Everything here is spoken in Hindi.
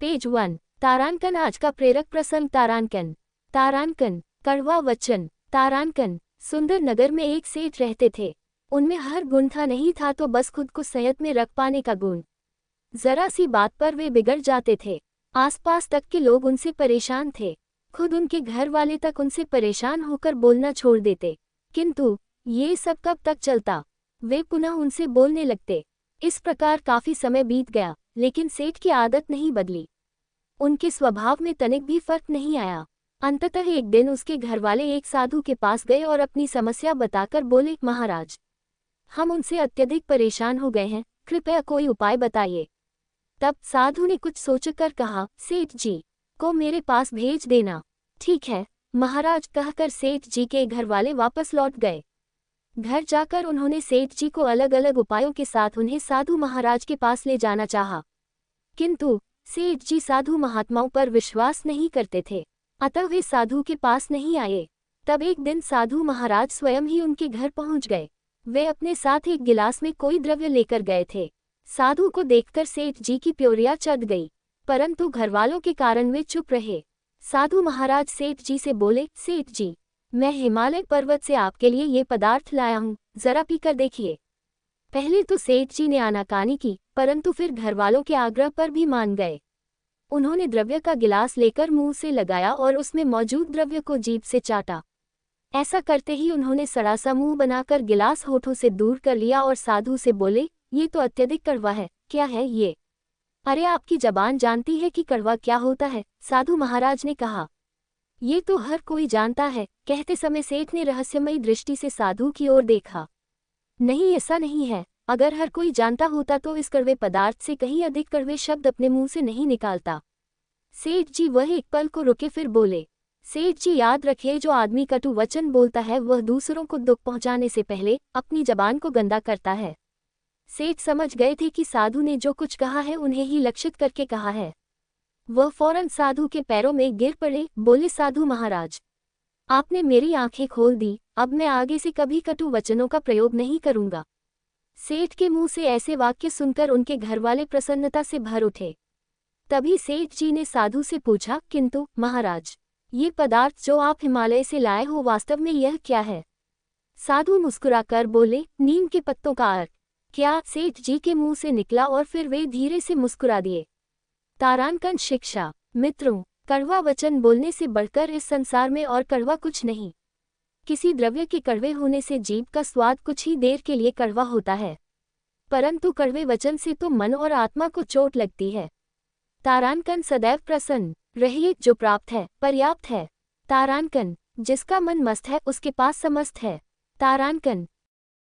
पेज 1। तारांकन। आज का प्रेरक प्रसंग। तारांकन। तारांकन कड़वा वचन। तारांकन सुंदर नगर में एक सेठ रहते थे। उनमें हर गुण था, नहीं था तो बस खुद को संयत में रख पाने का गुण। जरा सी बात पर वे बिगड़ जाते थे। आसपास तक के लोग उनसे परेशान थे। खुद उनके घर वाले तक उनसे परेशान होकर बोलना छोड़ देते। किंतु ये सब कब तक चलता? वे पुनः उनसे बोलने लगते। इस प्रकार काफी समय बीत गया, लेकिन सेठ की आदत नहीं बदली। उनके स्वभाव में तनिक भी फर्क नहीं आया। अंततः एक दिन उसके घरवाले एक साधु के पास गए और अपनी समस्या बताकर बोले, महाराज, हम उनसे अत्यधिक परेशान हो गए हैं, कृपया कोई उपाय बताइए। तब साधु ने कुछ सोचकर कहा, सेठ जी को मेरे पास भेज देना। ठीक है महाराज, कहकर सेठ जी के घरवाले वापस लौट गए। घर जाकर उन्होंने सेठ जी को अलग अलग उपायों के साथ उन्हें साधु महाराज के पास ले जाना चाहा, किंतु सेठ जी साधु महात्माओं पर विश्वास नहीं करते थे, अतः वे साधु के पास नहीं आए। तब एक दिन साधु महाराज स्वयं ही उनके घर पहुंच गए। वे अपने साथ एक गिलास में कोई द्रव्य लेकर गए थे। साधु को देखकर सेठ जी की प्योरिया चढ़ गई, परंतु घरवालों के कारण वे चुप रहे। साधु महाराज सेठ जी से बोले, सेठ जी, मैं हिमालय पर्वत से आपके लिए ये पदार्थ लाया हूँ, जरा पीकर देखिए। पहले तो सेठ जी ने आनाकानी की, परंतु फिर घरवालों के आग्रह पर भी मान गए। उन्होंने द्रव्य का गिलास लेकर मुंह से लगाया और उसमें मौजूद द्रव्य को जीभ से चाटा। ऐसा करते ही उन्होंने सड़ा सा मुंह बनाकर गिलास होठों से दूर कर लिया और साधु से बोले, ये तो अत्यधिक कड़वा है, क्या है ये? अरे आपकी जबान जानती है कि कड़वा क्या होता है? साधु महाराज ने कहा, ये तो हर कोई जानता है। कहते समय सेठ ने रहस्यमयी दृष्टि से साधु की ओर देखा। नहीं, ऐसा नहीं है। अगर हर कोई जानता होता तो इस कड़वे पदार्थ से कहीं अधिक कड़वे शब्द अपने मुंह से नहीं निकालता। सेठ जी वह एक पल को रुके, फिर बोले, सेठ जी याद रखिए, जो आदमी कटु वचन बोलता है वह दूसरों को दुख पहुंचाने से पहले अपनी जबान को गंदा करता है। सेठ समझ गए थे कि साधु ने जो कुछ कहा है उन्हें ही लक्षित करके कहा है। वह फौरन साधु के पैरों में गिर पड़े, बोले, साधु महाराज, आपने मेरी आंखें खोल दी, अब मैं आगे से कभी कटु वचनों का प्रयोग नहीं करूंगा। सेठ के मुंह से ऐसे वाक्य सुनकर उनके घरवाले प्रसन्नता से भर उठे। तभी सेठ जी ने साधु से पूछा, किंतु महाराज, ये पदार्थ जो आप हिमालय से लाए हो, वास्तव में यह क्या है? साधु मुस्कुराकर बोले, नीम के पत्तों का अर्क। क्या? सेठ जी के मुंह से निकला और फिर वे धीरे से मुस्कुरा दिए। तारांकन शिक्षा। मित्रों, कड़वा वचन बोलने से बढ़कर इस संसार में और कड़वा कुछ नहीं। किसी द्रव्य के कड़वे होने से जीभ का स्वाद कुछ ही देर के लिए कड़वा होता है, परंतु कड़वे वचन से तो मन और आत्मा को चोट लगती है। तारांकन सदैव प्रसन्न रहिए, जो प्राप्त है पर्याप्त है। तारांकन जिसका मन मस्त है उसके पास समस्त है। तारांकन